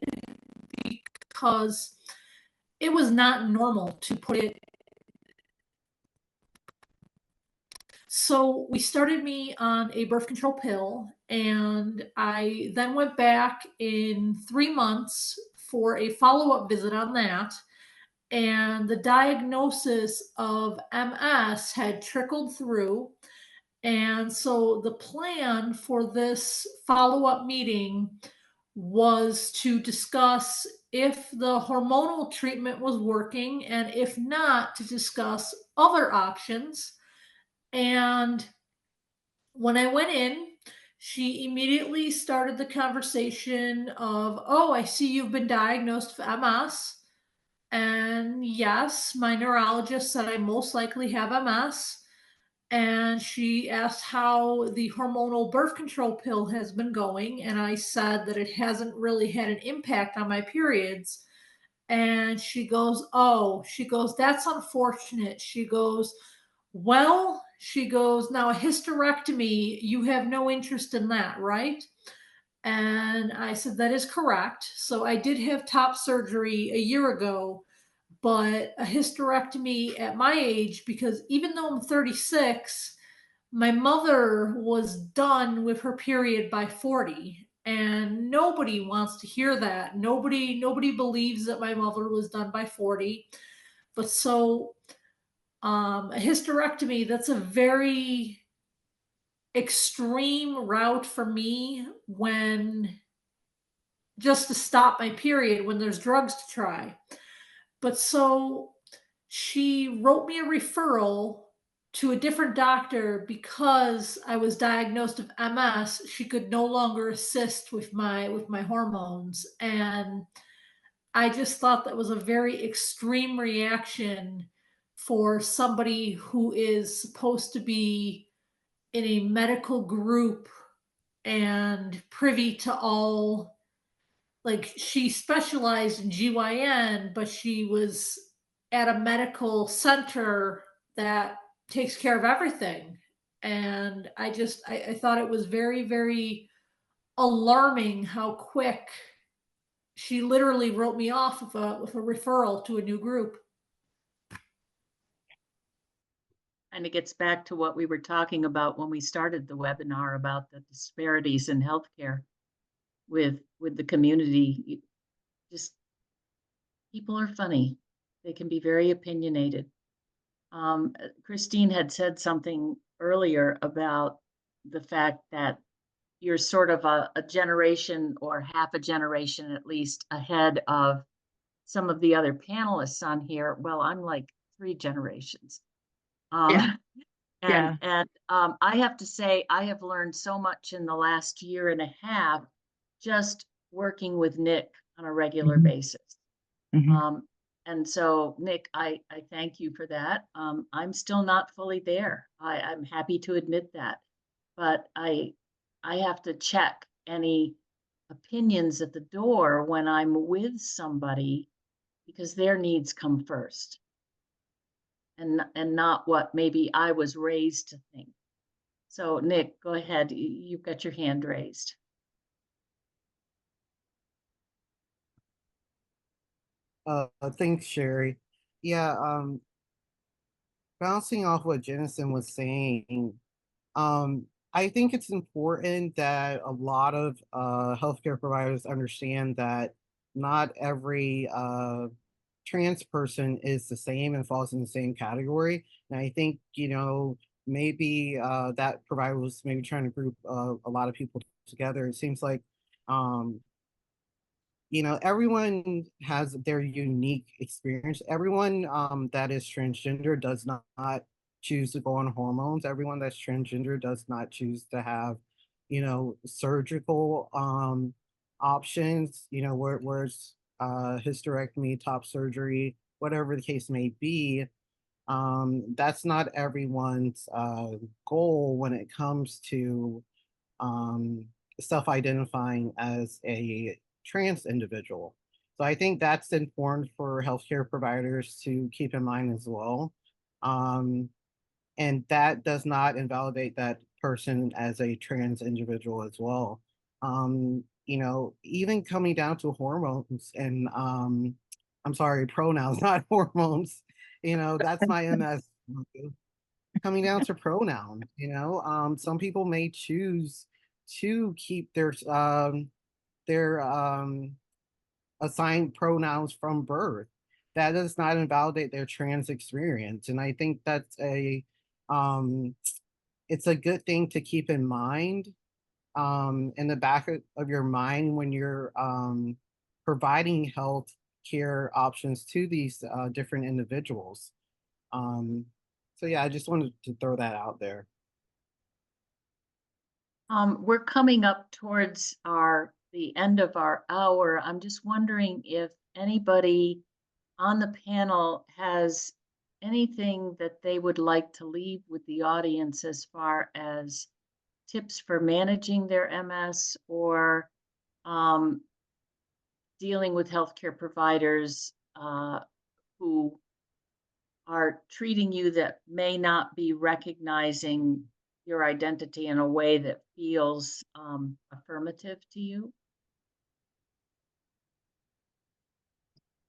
because it was not normal, to put it. So we started me on a birth control pill, and I then went back in 3 months for a follow-up visit on that. And the diagnosis of MS had trickled through. And so the plan for this follow-up meeting was to discuss if the hormonal treatment was working, and if not, to discuss other options. And when I went in, she immediately started the conversation of, oh, I see you've been diagnosed with MS. And yes, my neurologist said I most likely have MS. And she asked how the hormonal birth control pill has been going. And I said that it hasn't really had an impact on my periods. And she goes, oh, that's unfortunate. She goes, well, now a hysterectomy, you have no interest in that, right? And I said, that is correct. So I did have top surgery a year ago, but a hysterectomy at my age, because even though I'm 36, my mother was done with her period by 40, and nobody wants to hear that. Nobody believes that my mother was done by 40. But so a hysterectomy, that's a very extreme route for me, when just to stop my period when there's drugs to try. But so she wrote me a referral to a different doctor because I was diagnosed with MS. She could no longer assist with my hormones, and I just thought that was a very extreme reaction for somebody who is supposed to be in a medical group and privy to all. Like, she specialized in GYN, but she was at a medical center that takes care of everything. And I thought it was very, very alarming how quick she literally wrote me off with a referral to a new group. And it gets back to what we were talking about when we started the webinar about the disparities in healthcare with the community. Just, people are funny. They can be very opinionated. Christine had said something earlier about the fact that you're sort of a generation, or half a generation at least, ahead of some of the other panelists on here. Well, I'm like 3 generations. Yeah. And I have to say, I have learned so much in the last year and a half, just working with Nick on a regular basis. And so, Nick, I thank you for that. I'm still not fully there. I'm happy to admit that, but I have to check any opinions at the door when I'm with somebody because their needs come first and not what maybe I was raised to think. So Nick, go ahead. You've got your hand raised. Thanks, Sherry. Yeah, bouncing off what Jennison was saying, I think it's important that a lot of healthcare providers understand that not every trans person is the same and falls in the same category. And I think, maybe that provider was maybe trying to group a lot of people together. It seems like um, everyone has their unique experience. Everyone that is transgender does not choose to go on hormones. Everyone that's transgender does not choose to have, surgical options, where it's hysterectomy, top surgery, whatever the case may be. That's not everyone's goal when it comes to um, self-identifying as a trans individual. So I think that's important for healthcare providers to keep in mind as well. Um, and that does not invalidate that person as a trans individual as well. Even coming down to hormones and I'm sorry, pronouns, not hormones. That's my MS. Coming down to pronouns, some people may choose to keep their assigned pronouns from birth. That does not invalidate their trans experience, and I think that's um, it's a good thing to keep in mind in the back of your mind when you're providing health care options to these different individuals. Um, so yeah, I just wanted to throw that out there. We're coming up towards the end of our hour. I'm just wondering if anybody on the panel has anything that they would like to leave with the audience as far as tips for managing their MS or dealing with healthcare providers who are treating you that may not be recognizing your identity in a way that feels affirmative to you.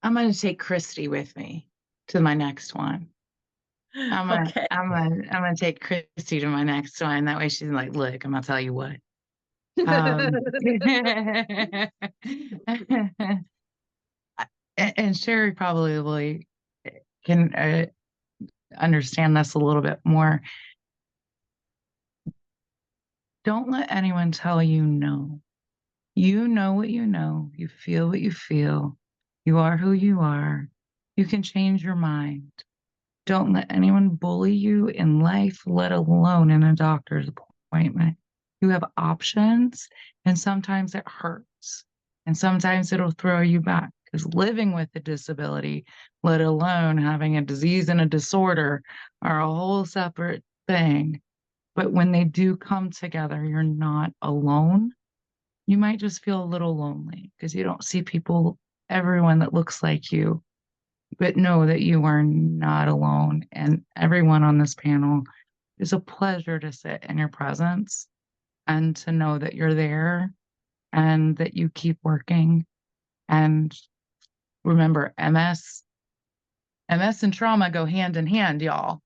I'm going to take Christy with me to my next one. Okay. I'm gonna take Christy to my next one. That way she's like, look, I'm gonna tell you what. And Sherry probably can understand this a little bit more. Don't let anyone tell you no. You know what you know. You feel what you feel. You are who you are. You can change your mind. Don't let anyone bully you in life, let alone in a doctor's appointment. You have options, and sometimes it hurts, and sometimes it'll throw you back because living with a disability, let alone having a disease and a disorder, are a whole separate thing. But when they do come together, you're not alone. You might just feel a little lonely because you don't see people, everyone that looks like you, but know that you are not alone. And everyone on this panel, is a pleasure to sit in your presence and to know that you're there and that you keep working. And remember, MS and trauma go hand in hand, y'all.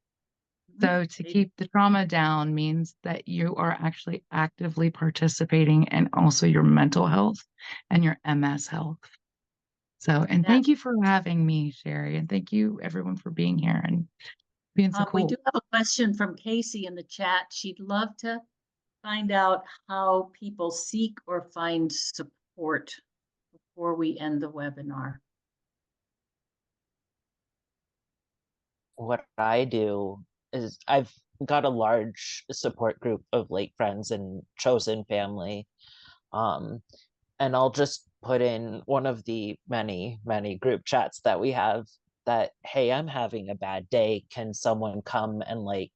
So to keep the trauma down means that you are actually actively participating in also your mental health and your MS health. So, and thank you for having me, Sherry, and thank you everyone for being here and being so cool. We do have a question from Casey in the chat. She'd love to find out how people seek or find support before we end the webinar. What I do is I've got a large support group of like friends and chosen family. And I'll just put in one of the many, many group chats that we have that, hey, I'm having a bad day. Can someone come and like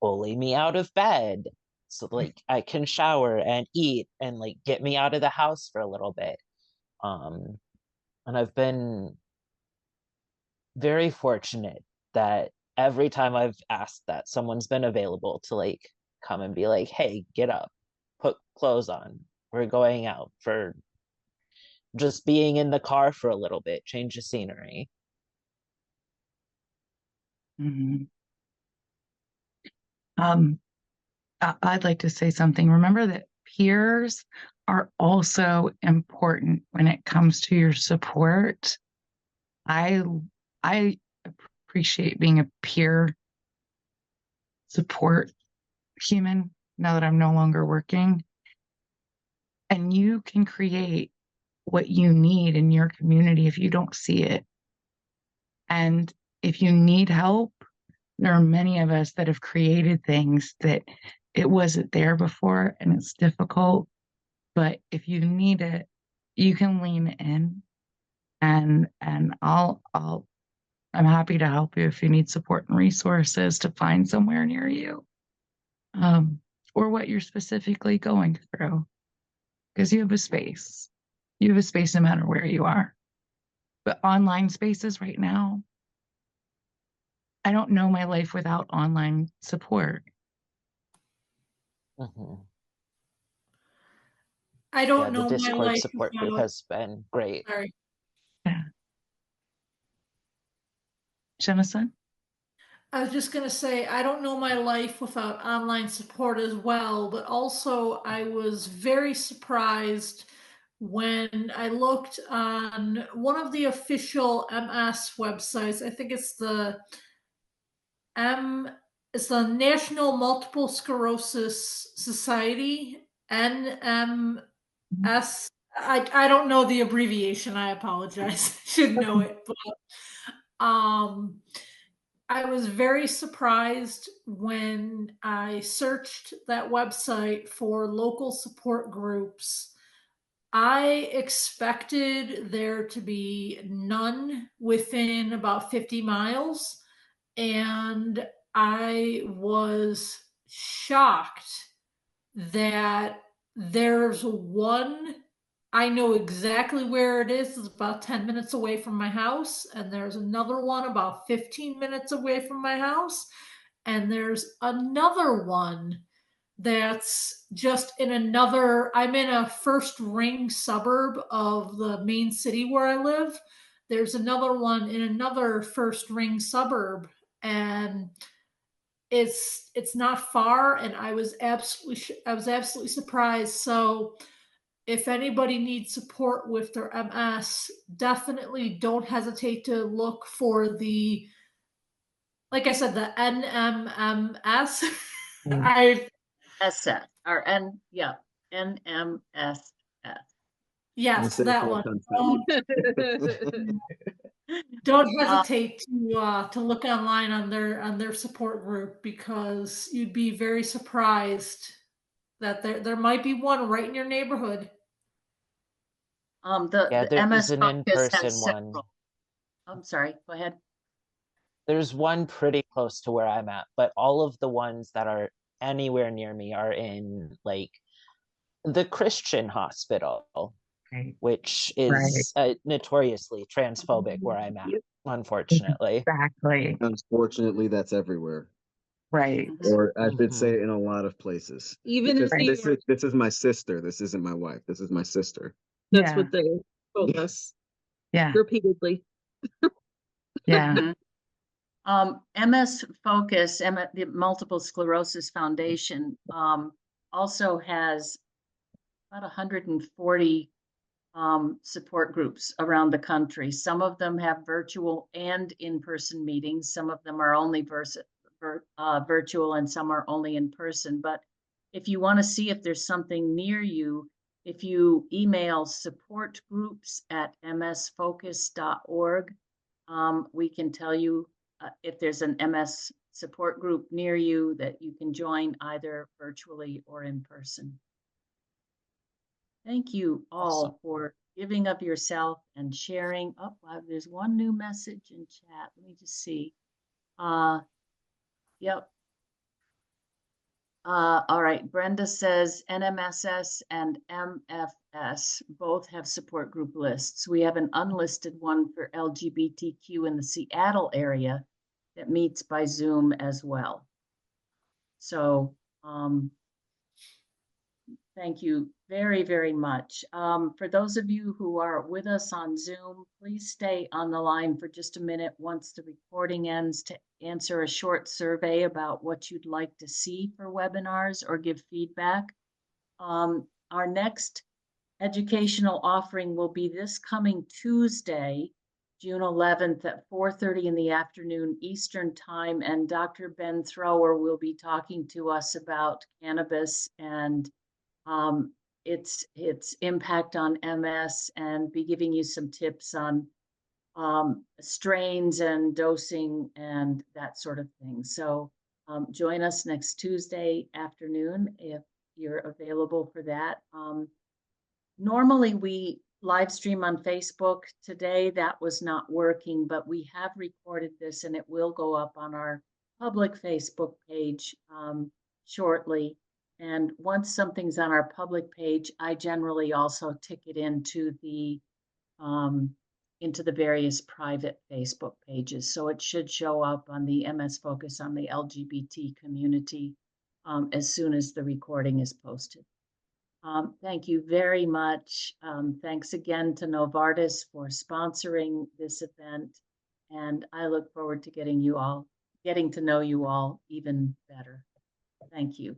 bully me out of bed so like I can shower and eat and like get me out of the house for a little bit? And I've been very fortunate that every time I've asked that, someone's been available to like come and be like, hey, get up, put clothes on. We're going out for just being in the car for a little bit, change the scenery. Mhm. I'd like to say something. Remember that peers are also important when it comes to your support. I I appreciate being a peer support human now that I'm no longer working. And you can create what you need in your community if you don't see it. And if you need help, there are many of us that have created things that it wasn't there before and it's difficult. But if you need it, you can lean in and I'm happy to help you if you need support and resources to find somewhere near you. Or what you're specifically going through. Because you have a space. You have a space no matter where you are. But online spaces right now, I don't know my life without online support. Mhm. I Yeah, don't the know my Discord life support group without. has been great. Sorry. Yeah. Jenison? I was just going to say, I don't know my life without online support as well, but also I was very surprised when I looked on one of the official MS websites. I think M it's the National Multiple Sclerosis Society, NMS. I don't know the abbreviation. I apologize. Should know it, but I was very surprised when I searched that website for local support groups. I expected there to be none within about 50 miles, and I was shocked that there's one. I know exactly where it is. It's about 10 minutes away from my house. And there's another one about 15 minutes away from my house. And there's another one that's just in another, I'm in a first ring suburb of the main city where I live. There's another one in another first ring suburb. And it's not far, and I was absolutely surprised. So if anybody needs support with their MS, definitely don't hesitate to look for the, like I said, the NMMS. I SF or yeah, NMSS. The Yes, same that for one. content. Don't hesitate to look online on their support group, because you'd be very surprised that there might be one right in your neighborhood. Yeah, The there is MS an Focus in-person has one. several. I'm sorry, go ahead. There's one pretty close to where I'm at, but all of the ones that are anywhere near me are in like the Christian hospital, Right. which Right. is notoriously transphobic where I'm at, unfortunately. Exactly. Unfortunately, that's everywhere, Right. Mhm. or I should Mhm. say, in a lot of places. Even in Because New York, this is my sister. This isn't my wife. This is my sister. that's Yeah. what they told us Yeah. repeatedly. Yeah. Mhm. MS Focus, the Multiple Sclerosis Foundation, also has about 140 support groups around the country. Some of them have virtual and in-person meetings. Some of them are only virtual, and some are only in person. But if you want to see if there's something near you, if you email supportgroups@msfocus.org, we can tell you if there's an MS support group near you that you can join either virtually or in person. Thank you Awesome. all for giving of yourself and sharing. Oh, wow, there's one new message in chat. Let me just see. Yep. All right. Brenda says NMSS and both have support group lists. We have an unlisted one for LGBTQ in the Seattle area that meets by Zoom as well. So thank you very, very much. For those of you who are with us on Zoom, please stay on the line for just a minute once the recording ends to answer a short survey about what you'd like to see for webinars or give feedback. Our next educational offering will be this coming Tuesday, June 11th at 4:30 in the afternoon Eastern Time, and Dr. Ben Thrower will be talking to us about cannabis and its impact on MS, and be giving you some tips on strains and dosing and that sort of thing. So join us next Tuesday afternoon if you're available for that. Normally we live stream on Facebook. Today that was not working, but we have recorded this and it will go up on our public Facebook page shortly. And once something's on our public page, I generally also tick it into the various private Facebook pages. So it should show up on the MS Focus on the LGBT community as soon as the recording is posted. Thank you very much. Thanks again to Novartis for sponsoring this event. And I look forward to getting to know you all even better. Thank you.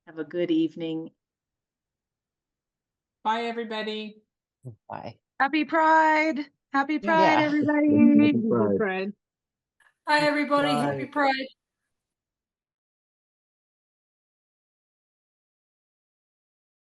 Have a good evening. Bye, everybody. Bye. Happy Pride. Happy Pride, Yeah. everybody. Happy Pride. Hi, everybody. Bye. Happy Pride.